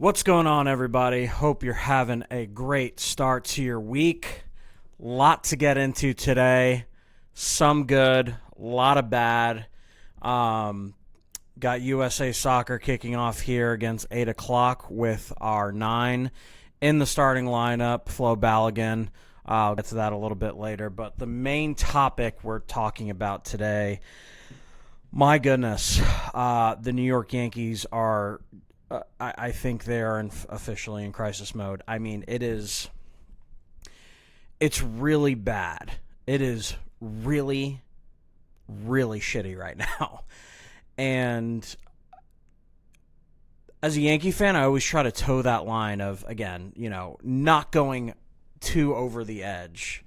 What's going on, everybody? Hope you're having a great start to your week. Lot to get into today. Some good, a lot of bad. Got USA Soccer kicking off here against 8 o'clock with our 9 in the starting lineup, Flo Balogun. I'll get to that a little bit later. But the main topic we're talking about today, my goodness, the New York Yankees are... I think they are officially in crisis mode. I mean, it's really bad. It is really, really shitty right now. And as a Yankee fan, I always try to toe that line of, again, not going too over the edge.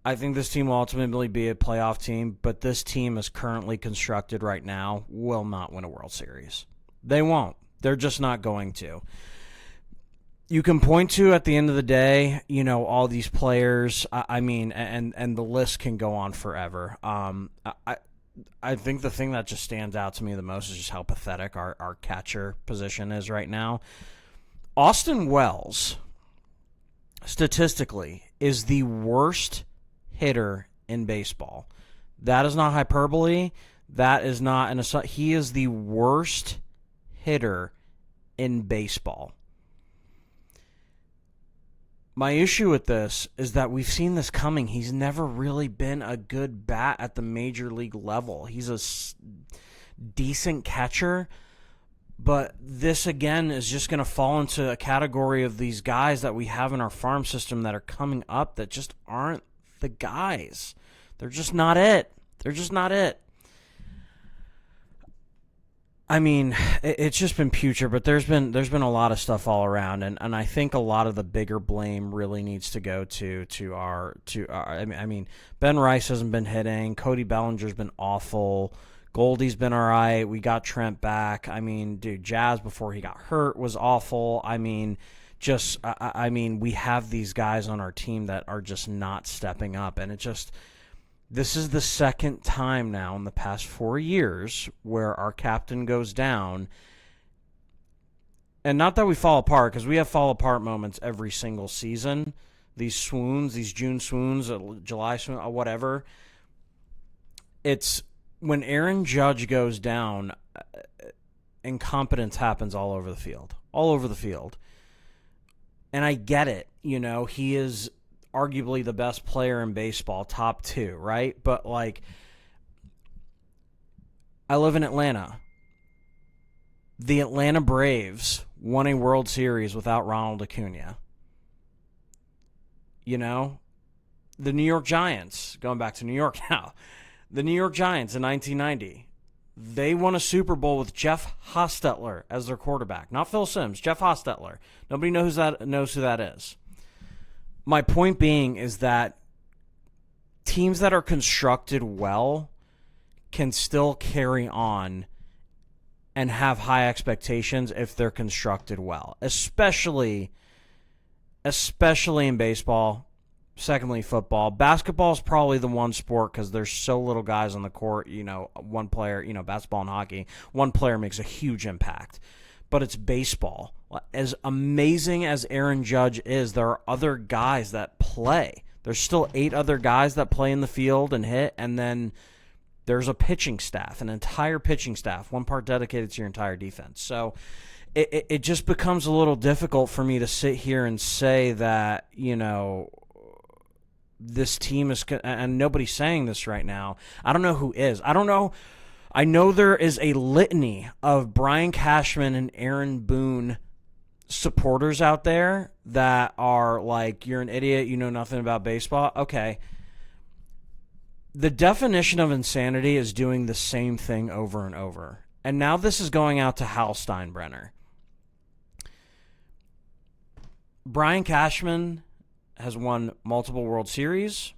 I think this team will ultimately be a playoff team, but this team is currently constructed right now will not win a World Series. They won't. They're just not going to. You can point to, at the end of the day, all these players. I mean, and the list can go on forever. I think the thing that just stands out to me the most is just how pathetic our catcher position is right now. Austin Wells, statistically, is the worst hitter in baseball. That is not hyperbole. That is not an assumption. He is the worst hitter in baseball. My issue with this is that we've seen this coming. He's never really been a good bat at the major league level. He's a decent catcher, but this again is just going to fall into a category of these guys that we have in our farm system that are coming up that just aren't the guys. They're just not it. They're just not it. I mean, it's just been putrid, but there's been a lot of stuff all around, and I think a lot of the bigger blame really needs to go to our. I mean, Ben Rice hasn't been hitting. Cody Bellinger's been awful. Goldie's been all right. We got Trent back. I mean, dude, Jazz before he got hurt was awful. I mean, we have these guys on our team that are just not stepping up, and it just. This is the second time now in the past 4 years where our captain goes down. And not that we fall apart, because we have fall apart moments every single season. These swoons, these June swoons, July swoons, whatever. It's when Aaron Judge goes down, incompetence happens all over the field. All over the field. And I get it. He is arguably the best player in baseball, top 2, right? But, I live in Atlanta. The Atlanta Braves won a World Series without Ronald Acuna. The New York Giants, going back to New York now, the New York Giants in 1990, they won a Super Bowl with Jeff Hostetler as their quarterback. Not Phil Simms, Jeff Hostetler. Nobody knows who that is. My point being is that teams that are constructed well can still carry on and have high expectations if they're constructed well, especially in baseball. Secondly, football. Basketball is probably the one sport because there's so little guys on the court. One player, basketball and hockey, one player makes a huge impact. But it's baseball. As amazing as Aaron Judge is, there are other guys that play. There's still 8 other guys that play in the field and hit, and then there's a pitching staff, an entire pitching staff, one part dedicated to your entire defense. So it just becomes a little difficult for me to sit here and say that, this team is, and nobody's saying this right now. I don't know who is. I don't know. I know there is a litany of Brian Cashman and Aaron Boone supporters out there that are like, you're an idiot, you know nothing about baseball. Okay. The definition of insanity is doing the same thing over and over. And now this is going out to Hal Steinbrenner. Brian Cashman has won multiple World Series.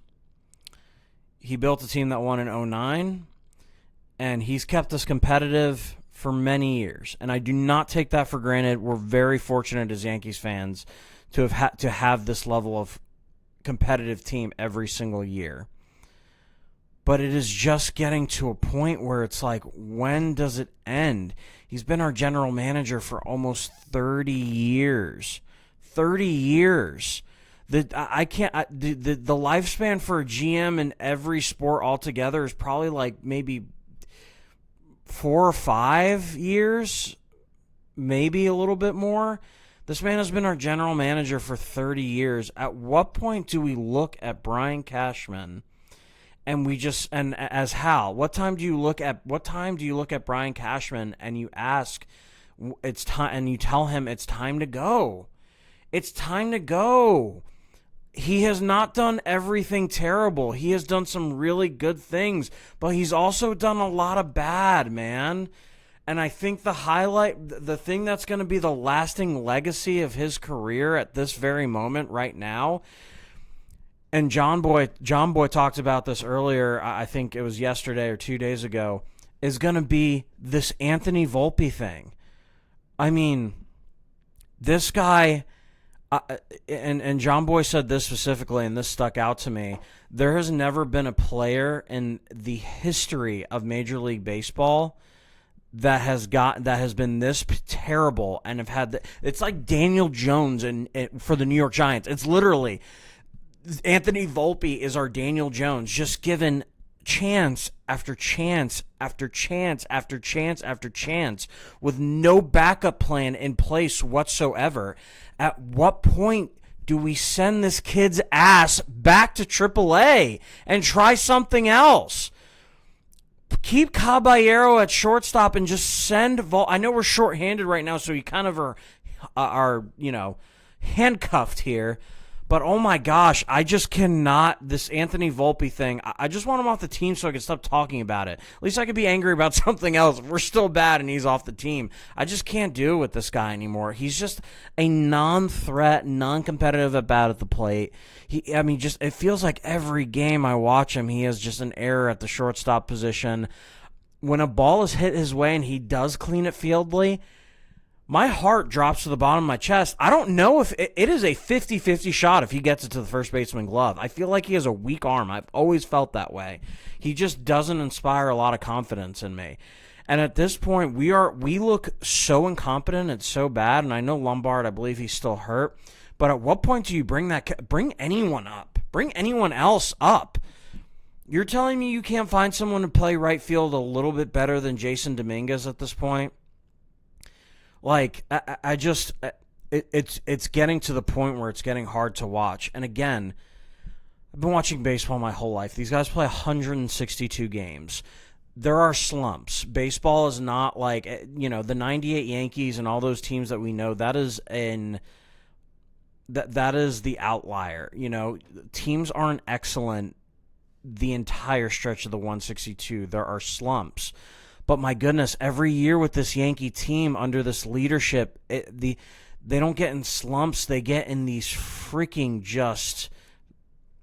He built a team that won in 2009. And he's kept us competitive for many years. And I do not take that for granted. We're very fortunate as Yankees fans to have this level of competitive team every single year. but it is just getting to a point where it's like, when does it end? He's been our general manager for almost 30 years. 30 years. The lifespan for a GM in every sport altogether is probably like maybe 4 or 5 years, maybe a little bit more. This man has been our general manager for 30 years. At what point do we look at Brian Cashman and as Hal, what time do you look at Brian Cashman and you ask it's time, and you tell him it's time to go? It's time to go. He has not done everything terrible. He has done some really good things, but he's also done a lot of bad, man. And I think the thing that's going to be the lasting legacy of his career at this very moment right now, and John Boy talked about this earlier, I think it was yesterday or 2 days ago, is going to be this Anthony Volpe thing. I mean, this guy... and John Boy said this specifically, and this stuck out to me. There has never been a player in the history of Major League Baseball that has been this terrible and have had it's like Daniel Jones for the New York Giants. It's literally Anthony Volpe is our Daniel Jones, just given chance after chance after chance after chance after chance with no backup plan in place whatsoever. At what point do we send this kid's ass back to AAA and try something else? Keep Caballero at shortstop and just send I know we're shorthanded right now, so we kind of are handcuffed here. But oh my gosh, I just cannot, this Anthony Volpe thing, I just want him off the team so I can stop talking about it. At least I could be angry about something else. If we're still bad and he's off the team, I just can't do it with this guy anymore. He's just a non-threat, non-competitive at bat at the plate. It feels like every game I watch him, he has just an error at the shortstop position. When a ball is hit his way and he does clean it fieldly, my heart drops to the bottom of my chest. I don't know if it is a 50-50 shot if he gets it to the first baseman glove. I feel like he has a weak arm. I've always felt that way. He just doesn't inspire a lot of confidence in me. And at this point, we look so incompetent. It's so bad. And I know Lombard, I believe he's still hurt. But at what point do you bring anyone up? Bring anyone else up? You're telling me you can't find someone to play right field a little bit better than Jason Dominguez at this point? Like, it's getting to the point where it's getting hard to watch. And again, I've been watching baseball my whole life. These guys play 162 games. There are slumps. Baseball is not like, the 98 Yankees and all those teams that we know. That is the outlier. Teams aren't excellent the entire stretch of the 162. There are slumps. But my goodness, every year with this Yankee team under this leadership, they don't get in slumps. They get in these freaking just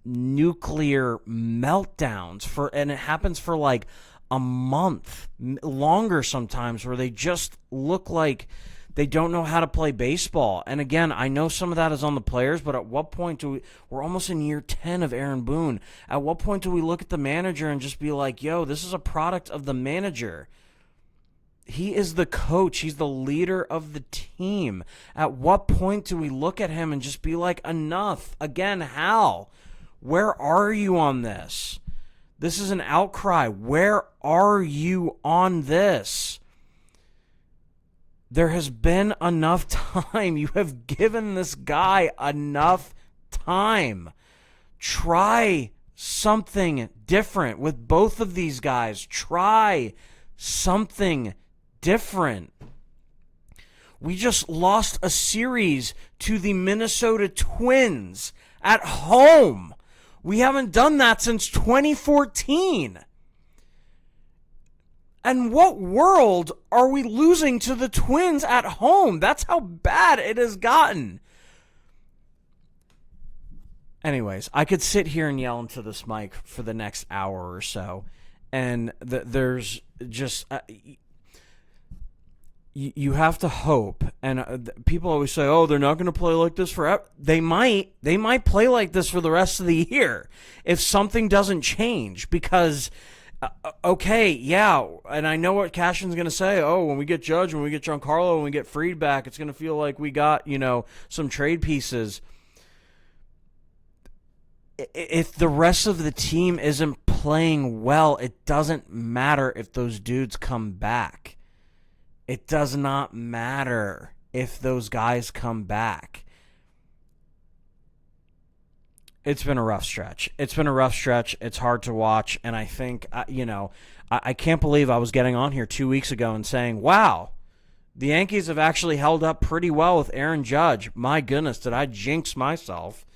nuclear meltdowns and it happens for like a month, longer sometimes, where they just look like they don't know how to play baseball. And again, I know some of that is on the players, but at what point we're almost in year 10 of Aaron Boone. At what point do we look at the manager and just be like, yo, this is a product of the manager? He is the coach. He's the leader of the team. At what point do we look at him and just be like, enough? Again, Hal, where are you on this? This is an outcry. Where are you on this? There has been enough time. You have given this guy enough time. Try something different with both of these guys. Try something different. We just lost a series to the Minnesota Twins at home. We haven't done that since 2014. And what world are we losing to the Twins at home? That's how bad it has gotten. Anyways, I could sit here and yell into this mic for the next hour or so. And there's just... you have to hope, and people always say, "Oh, they're not going to play like this forever." They might play like this for the rest of the year if something doesn't change. Because, okay, yeah, and I know what Cashman's going to say. Oh, when we get Judge, when we get Giancarlo, when we get Fried back, it's going to feel like we got some trade pieces. If the rest of the team isn't playing well, it doesn't matter if those dudes come back. It does not matter if those guys come back. It's been a rough stretch. It's hard to watch, and I think, I can't believe I was getting on here 2 weeks ago and saying, wow, the Yankees have actually held up pretty well with Aaron Judge. My goodness, did I jinx myself?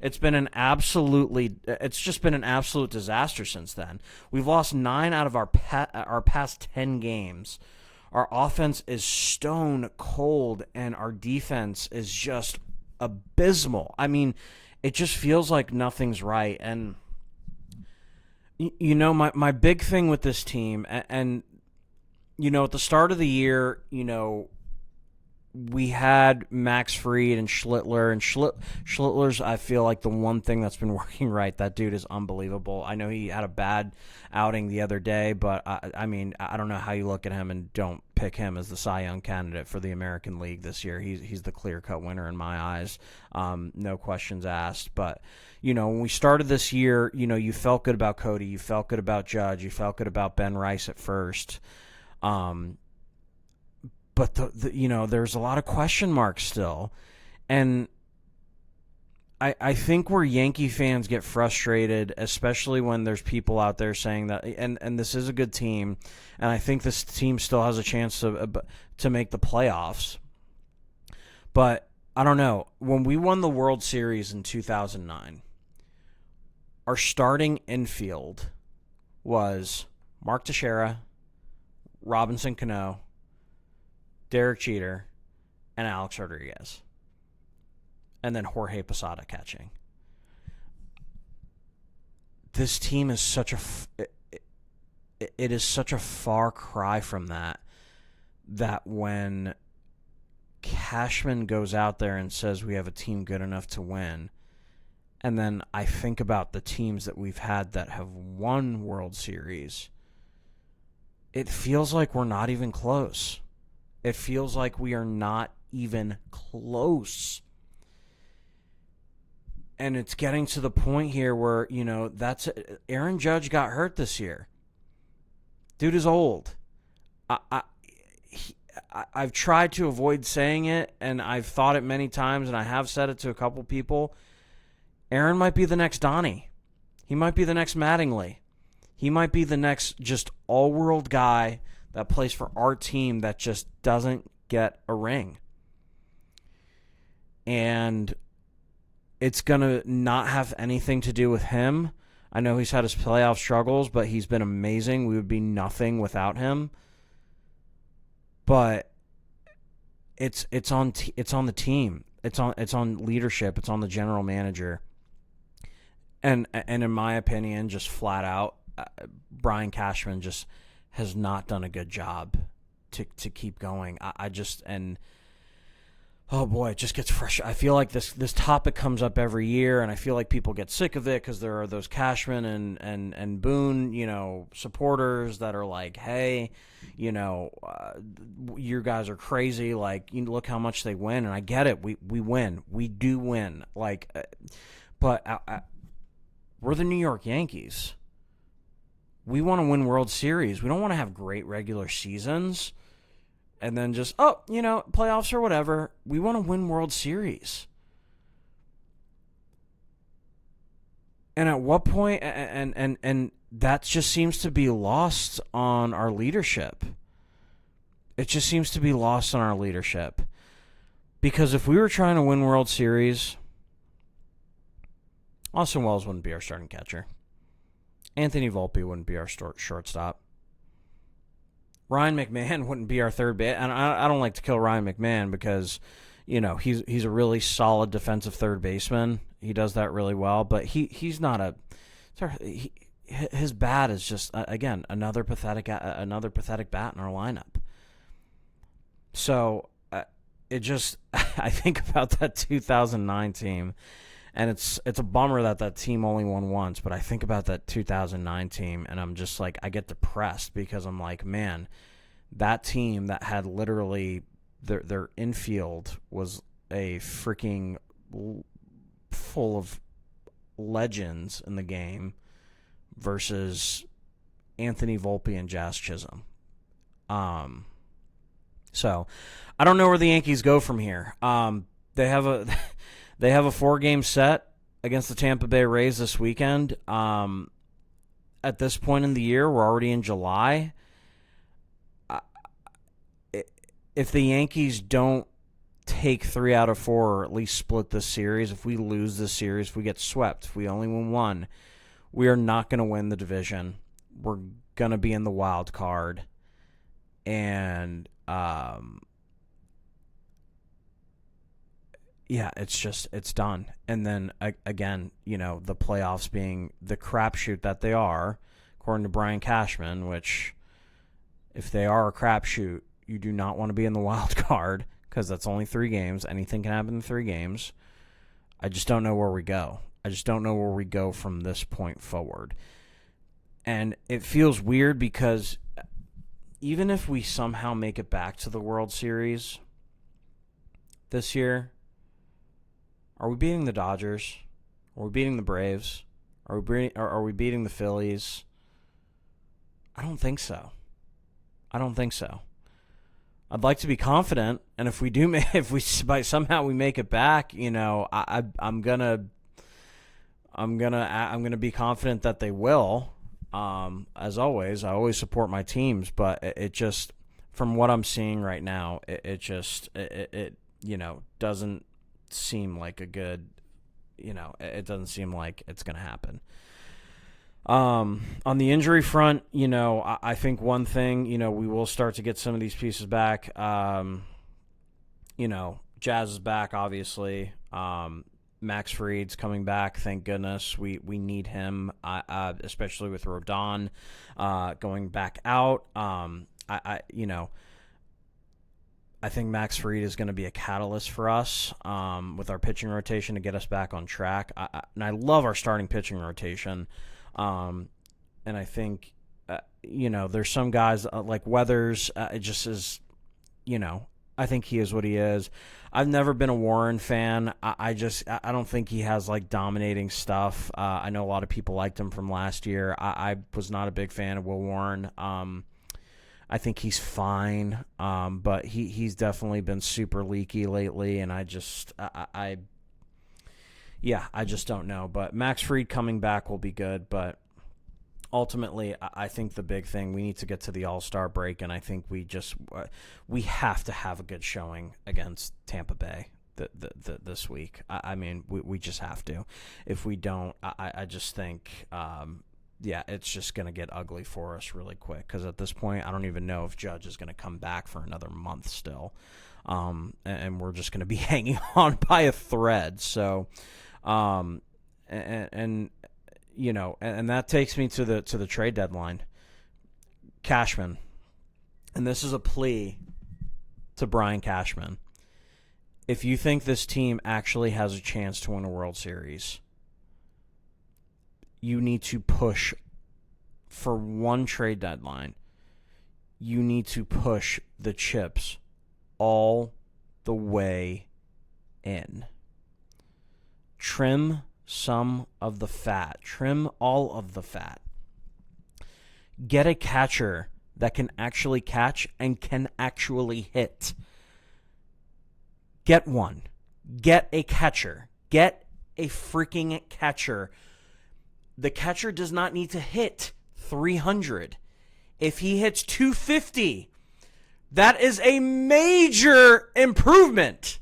It's just been an absolute disaster since then. We've lost 9 out of our past 10 games. Our offense is stone cold, and our defense is just abysmal. I mean, it just feels like nothing's right. And, my big thing with this team, and at the start of the year, we had Max Fried and Schlittler, and Schlittler's, I feel like, the one thing that's been working right. That dude is unbelievable. I know he had a bad outing the other day, but I mean, I don't know how you look at him and don't pick him as the Cy Young candidate for the American League this year. He's the clear-cut winner in my eyes. No questions asked. But, when we started this year, you felt good about Cody. You felt good about Judge. You felt good about Ben Rice at first. But there's a lot of question marks still, and I think where Yankee fans get frustrated, especially when there's people out there saying that, and this is a good team, and I think this team still has a chance to make the playoffs. But I don't know. When we won the World Series in 2009, our starting infield was Mark Teixeira, Robinson Cano, Derek Jeter, and Alex Rodriguez. And then Jorge Posada catching. This team is such a far cry from that when Cashman goes out there and says we have a team good enough to win, and then I think about the teams that we've had that have won World Series, it feels like we're not even close. It feels like we are not even close. And it's getting to the point here where, Aaron Judge got hurt this year. Dude is old. I've tried to avoid saying it, and I've thought it many times, and I have said it to a couple people. Aaron might be the next Donnie. He might be the next Mattingly. He might be the next just all-world guy that plays for our team that just doesn't get a ring. And it's going to not have anything to do with him. I know he's had his playoff struggles, but he's been amazing. We would be nothing without him. But it's on the team. It's on leadership. It's on the general manager. And in my opinion, just flat out, Brian Cashman just has not done a good job to keep going. Oh boy, it just gets frustrating. I feel like this topic comes up every year, and I feel like people get sick of it because there are those Cashman and Boone, supporters that are like, hey, you guys are crazy. Like, look how much they win, and I get it. We win. We do win. Like, but we're the New York Yankees. We want to win World Series. We don't want to have great regular seasons and then just, playoffs or whatever. We want to win World Series. And at what point, and that just seems to be lost on our leadership. It just seems to be lost on our leadership. Because if we were trying to win World Series, Austin Wells wouldn't be our starting catcher. Anthony Volpe wouldn't be our shortstop. Ryan McMahon wouldn't be our third base. And I don't like to kill Ryan McMahon because, he's a really solid defensive third baseman. He does that really well. But he's not his bat is just, again, another pathetic bat in our lineup. So it just, I think about that 2009 team, and it's a bummer that team only won once, but I think about that 2009 team, and I'm just like, I get depressed because I'm like, man, that team that had literally their infield was a freaking full of legends in the game versus Anthony Volpe and Jazz Chisholm. So I don't know where the Yankees go from here. They have a 4-game set against the Tampa Bay Rays this weekend. At this point in the year, we're already in July. If the Yankees don't take 3 out of 4 or at least split this series, if we lose this series, if we get swept, if we only win one, we are not going to win the division. We're going to be in the wild card. And yeah, it's done. And then again, the playoffs being the crapshoot that they are, according to Brian Cashman, which if they are a crapshoot, you do not want to be in the wild card because that's only 3 games. Anything can happen in 3 games. I just don't know where we go. I just don't know where we go from this point forward. And it feels weird because even if we somehow make it back to the World Series this year, are we beating the Dodgers? Are we beating the Braves? Are we beating the Phillies? I don't think so. I'd like to be confident, and if we do, somehow we make it back, I'm gonna be confident that they will. As always, I always support my teams, but it just, from what I'm seeing right now, it doesn't seem like a good, it doesn't seem like it's going to happen. On the injury front, I think one thing, we will start to get some of these pieces back. Jazz is back, obviously. Max Fried's coming back. Thank goodness. We need him, especially with Rodon going back out. I think Max Fried is going to be a catalyst for us with our pitching rotation to get us back on track. And I love our starting pitching rotation. And I think, there's some guys like Weathers. It just is, I think he is what he is. I've never been a Warren fan. I don't think he has like dominating stuff. I know a lot of people liked him from last year. I was not a big fan of Will Warren. I think he's fine, but he's definitely been super leaky lately, and I just don't know. But Max Fried coming back will be good, but ultimately, I think the big thing, we need to get to the All-Star break, and I think we have to have a good showing against Tampa Bay this week. I mean, we just have to. If we don't, I just think, it's just going to get ugly for us really quick, because at this point, I don't even know if Judge is going to come back for another month still, and we're just going to be hanging on by a thread. So, and that takes me to the trade deadline. Cashman, and this is a plea to Brian Cashman. If you think this team actually has a chance to win a World Series, you need to push for one trade deadline. You need to push the chips all the way in. Trim some of the fat. Trim all of the fat. Get a catcher that can actually catch and can actually hit. Get one. Get a catcher. Get a freaking catcher. The catcher does not need to hit 300. If he hits 250, that is a major improvement.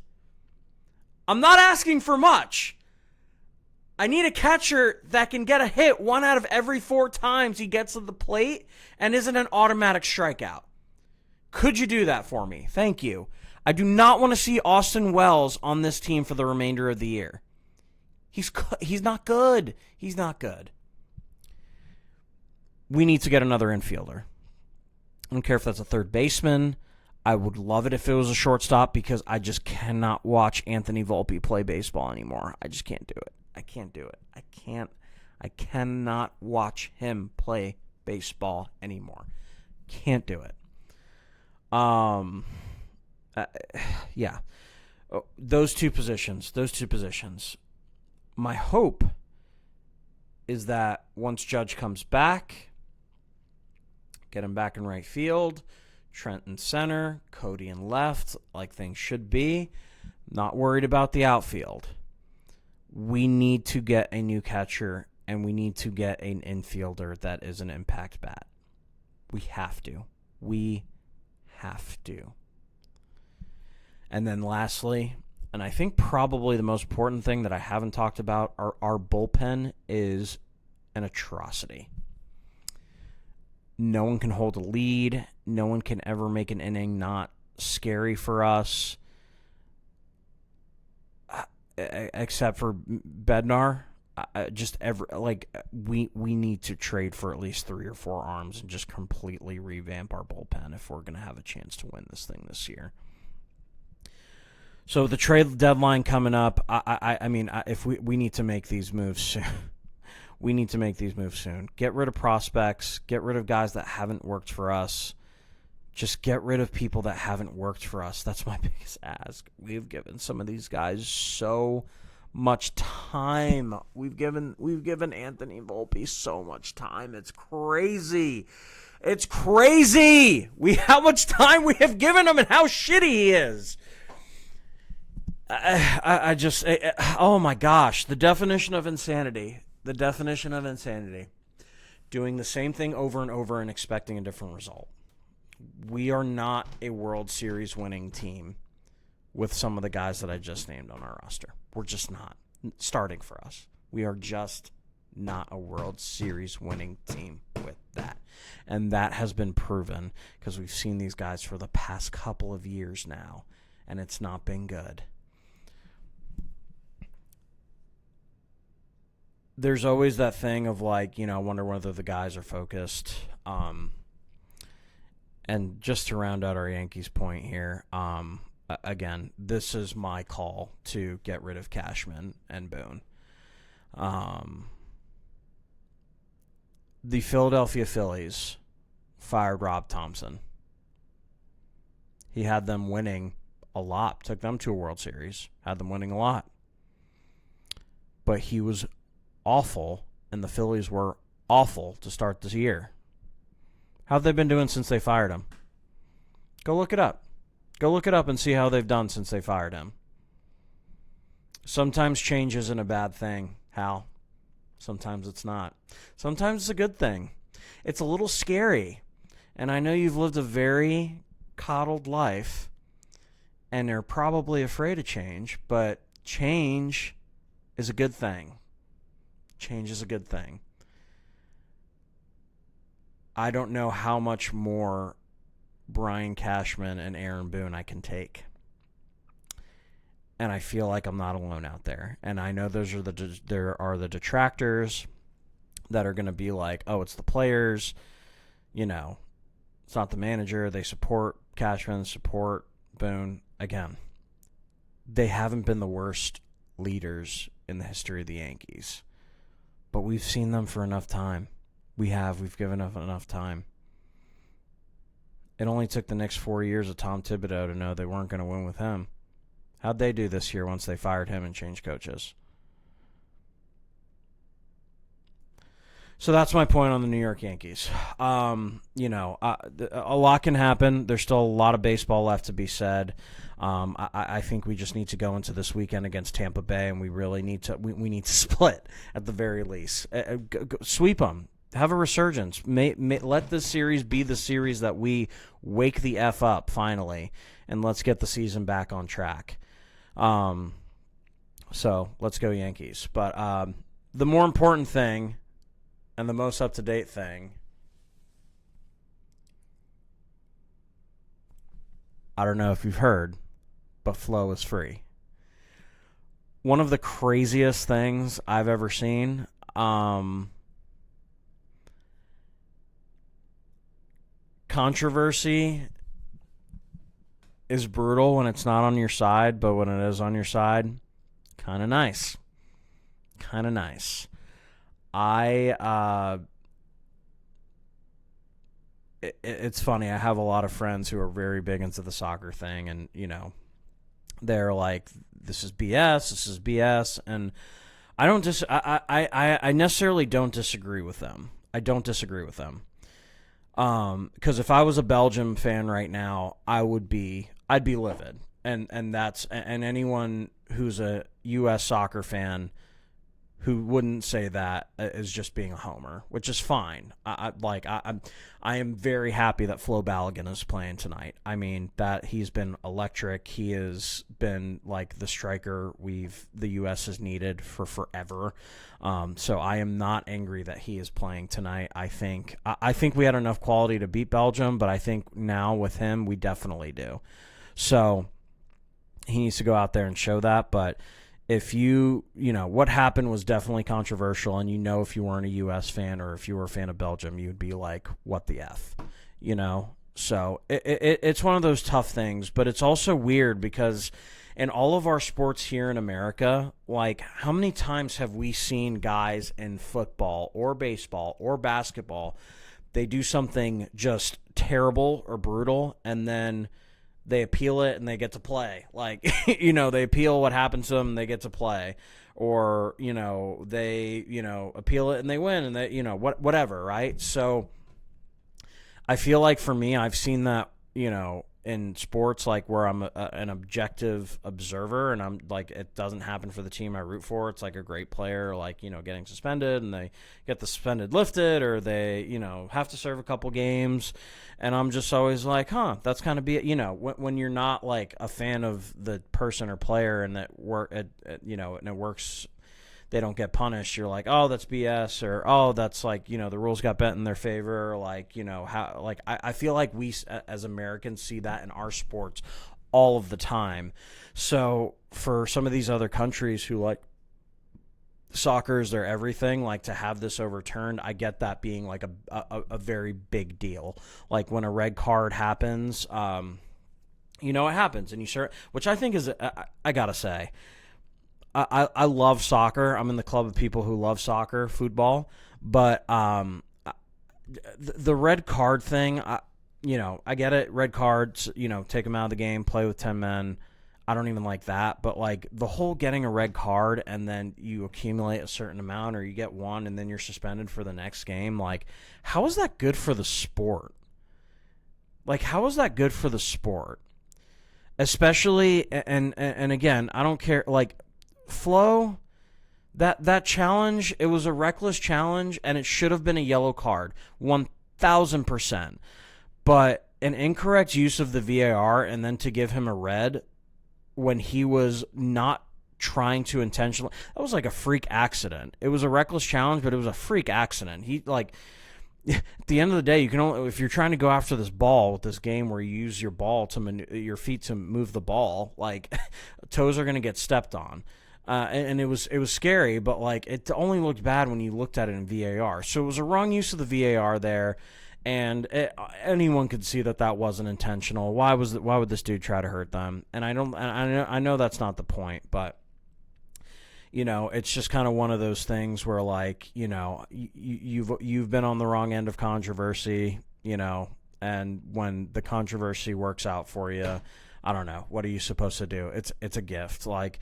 I'm not asking for much. I need a catcher that can get a hit 1 out of every 4 times he gets to the plate and isn't an automatic strikeout. Could you do that for me? Thank you. I do not want to see Austin Wells on this team for the remainder of the year. He's not good. He's not good. We need to get another infielder. I don't care if that's a third baseman. I would love it if it was a shortstop because I just cannot watch Anthony Volpe play baseball anymore. I just can't do it. I can't do it. I cannot watch him play baseball anymore. Can't do it. Yeah. Those two positions. My hope is that once Judge comes back, get him back in right field, Trent in center, Cody in left, like things should be. Not worried about the outfield. We need to get a new catcher, and we need to get an infielder that is an impact bat. We have to. And then lastly, and I think probably the most important thing that I haven't talked about, our bullpen is an atrocity. No one can hold a lead. No one can ever make an inning not scary for us, except for Bednar. We need to trade for at least 3 or 4 arms and just completely revamp our bullpen if we're going to have a chance to win this thing this year. So the trade deadline coming up, if we need to make these moves soon. We need to make these moves soon. Get rid of prospects. Get rid of guys that haven't worked for us. Just get rid of people that haven't worked for us. That's my biggest ask. We've given some of these guys so much time. We've given Anthony Volpe so much time. It's crazy. It's crazy. How much time we have given him and how shitty he is. Oh my gosh, the definition of insanity. Doing the same thing over and over and expecting a different result. We are not a World Series winning team with some of the guys that I just named on our roster. We're just not. Starting for us. We are just not a World Series winning team with that. And that has been proven because we've seen these guys for the past couple of years now, and it's not been good. There's always that thing of I wonder whether the guys are focused. And just to round out our Yankees point here, again, this is my call to get rid of Cashman and Boone. The Philadelphia Phillies fired Rob Thompson. He had them winning a lot, took them to a World Series, had them winning a lot. But he was awful, and the Phillies were awful to start this year. How have they been doing since they fired him? Go look it up. Go look it up and see how they've done since they fired him. Sometimes change isn't a bad thing, Hal. Sometimes it's not. Sometimes it's a good thing. It's a little scary. And I know you've lived a very coddled life, and are probably afraid of change, but change is a good thing. Change is a good thing. I don't know how much more Brian Cashman and Aaron Boone I can take. And I feel like I'm not alone out there. And I know there are the detractors that are going to be like, oh, it's the players. It's not the manager. They support Cashman, support Boone. Again, they haven't been the worst leaders in the history of the Yankees. But we've seen them for enough time. We've given them enough time. It only took the next 4 years of Tom Thibodeau to know they weren't going to win with him. How'd they do this year once they fired him and changed coaches? So that's my point on the New York Yankees. A lot can happen. There's still a lot of baseball left to be said. I think we just need to go into this weekend against Tampa Bay, and we really need to we need to split at the very least. Sweep them. Have a resurgence. Let this series be the series that we wake the F up finally, and let's get the season back on track. So let's go Yankees. But the more important thing and the most up-to-date thing, I don't know if you've heard, but FLO is free. One of the craziest things I've ever seen. Controversy is brutal when it's not on your side, but when it is on your side, kind of nice. Kind of nice. It's funny. I have a lot of friends who are very big into the soccer thing, and they're like, "This is BS. This is BS," and I don't I necessarily don't disagree with them. I don't disagree with them. Because if I was a Belgium fan right now, I'd be livid, and anyone who's a U.S. soccer fan who wouldn't say that is just being a homer, which is fine. I am very happy that Flo Balogun is playing tonight. I mean, that he's been electric. He has been like the striker the U.S. has needed for forever. So I am not angry that he is playing tonight. I think we had enough quality to beat Belgium, but I think now with him we definitely do. So he needs to go out there and show that, but if what happened was definitely controversial, and if you weren't a U.S. fan or if you were a fan of Belgium, you'd be like, what the F, So it's one of those tough things, but it's also weird because in all of our sports here in America, like how many times have we seen guys in football or baseball or basketball, they do something just terrible or brutal, and then they appeal it and they get to play. Like, they appeal what happened to them, they get to play. Or, they, appeal it and they win, and they, whatever, right? So I feel like for me, I've seen that, in sports, like where I'm an objective observer, and I'm like, it doesn't happen for the team I root for. It's like a great player, like, getting suspended, and they get the suspended lifted, or they, have to serve a couple games. And I'm just always like, that's kind of when you're not like a fan of the person or player, and that and it works, they don't get punished, you're like, oh, that's BS, or oh, that's like, the rules got bent in their favor, or like, how, like, I feel like we as Americans see that in our sports all of the time. So for some of these other countries who like soccer is their everything, like to have this overturned, I get that being like a very big deal. Like when a red card happens, it happens, and which I think is, I gotta say, I love soccer. I'm in the club of people who love soccer, football. But the red card thing, I get it. Red cards, take them out of the game, play with 10 men. I don't even like that. But like the whole getting a red card and then you accumulate a certain amount, or you get one and then you're suspended for the next game. Like, how is that good for the sport? Like, how is that good for the sport? Especially, and again, I don't care, like, FLO, that challenge, it was a reckless challenge, and it should have been a yellow card, 1,000%. But an incorrect use of the VAR, and then to give him a red when he was not trying to intentionally, that was like a freak accident. It was a reckless challenge, but it was a freak accident. He, like, at the end of the day, you can only, if you're trying to go after this ball with this game where you use your ball your feet to move the ball, like toes are going to get stepped on. And it was scary, but like it only looked bad when you looked at it in VAR. So it was a wrong use of the VAR there, and anyone could see that wasn't intentional. Why would this dude try to hurt them? And I know that's not the point, but it's just kind of one of those things where, like, you've been on the wrong end of controversy, and when the controversy works out for you, I don't know, what are you supposed to do? It's a gift. Like,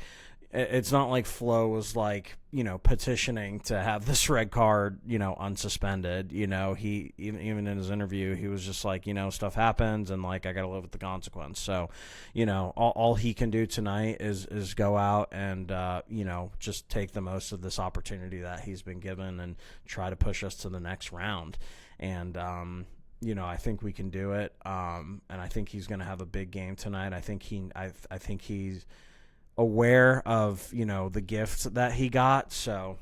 it's not like FLO was like, petitioning to have this red card, unsuspended. He even in his interview, he was just like, stuff happens, and like I got to live with the consequence. So, all he can do tonight is go out and just take the most of this opportunity that he's been given and try to push us to the next round. And I think we can do it. And I think he's going to have a big game tonight. I think he's aware of the gifts that he got. So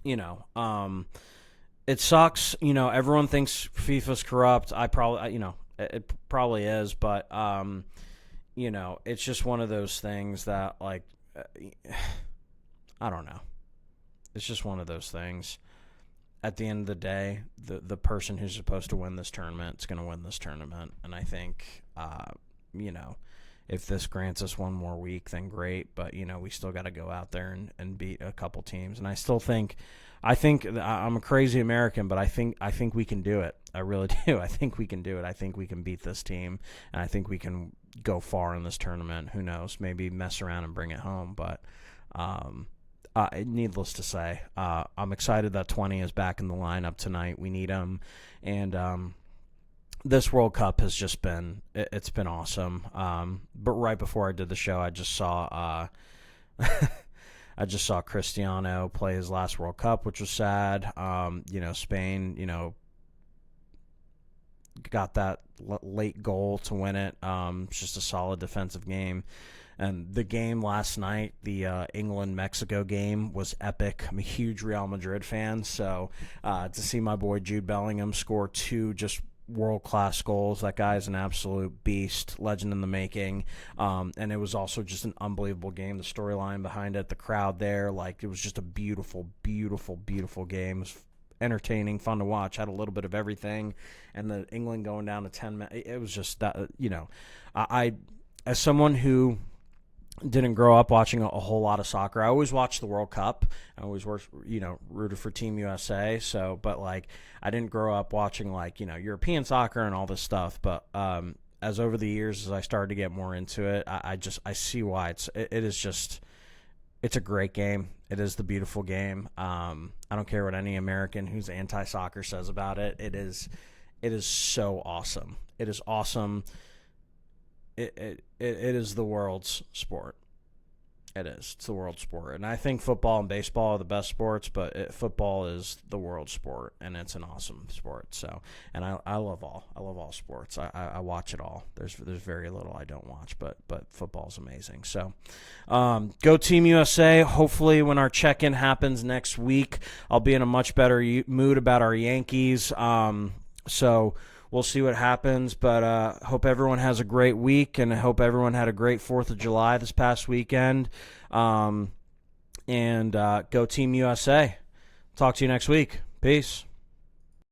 it sucks. Everyone thinks FIFA's corrupt. It probably is, but it's just one of those things that, like, I don't know. It's just one of those things. At the end of the day, the person who's supposed to win this tournament is going to win this tournament, and I think if this grants us one more week, then great. But, we still got to go out there and beat a couple teams. And I still think I'm a crazy American, but I think we can do it. I really do. I think we can do it. I think we can beat this team, and I think we can go far in this tournament. Who knows? Maybe mess around and bring it home. But needless to say, I'm excited that 20 is back in the lineup tonight. We need him, and this World Cup has just been awesome. But right before I did the show, I just saw Cristiano play his last World Cup, which was sad. Spain, got that late goal to win it. It's just a solid defensive game. And the game last night, the England-Mexico game, was epic. I'm a huge Real Madrid fan, so to see my boy Jude Bellingham score 2 just world-class goals. That guy's an absolute beast, legend in the making. And it was also just an unbelievable game. The storyline behind it, the crowd there, it was just a beautiful, beautiful, beautiful game. It was entertaining, fun to watch, had a little bit of everything. And the England going down to 10 minutes, it was just that, I as someone who didn't grow up watching a whole lot of soccer. I always watched the World Cup. I always rooted for Team USA. So, but I didn't grow up watching European soccer and all this stuff. But as over the years, as I started to get more into it, I see why it's a great game. It is the beautiful game. I don't care what any American who's anti-soccer says about it. It is so awesome. It is awesome. It is the world's sport. It is. It's the world's sport. And I think football and baseball are the best sports, but football is the world's sport, and it's an awesome sport. So, and I love all sports. I watch it all. There's very little I don't watch, but football's amazing. So, go Team USA. Hopefully when our check-in happens next week, I'll be in a much better mood about our Yankees. So we'll see what happens, but hope everyone has a great week, and I hope everyone had a great 4th of July this past weekend. And go Team USA. Talk to you next week. Peace.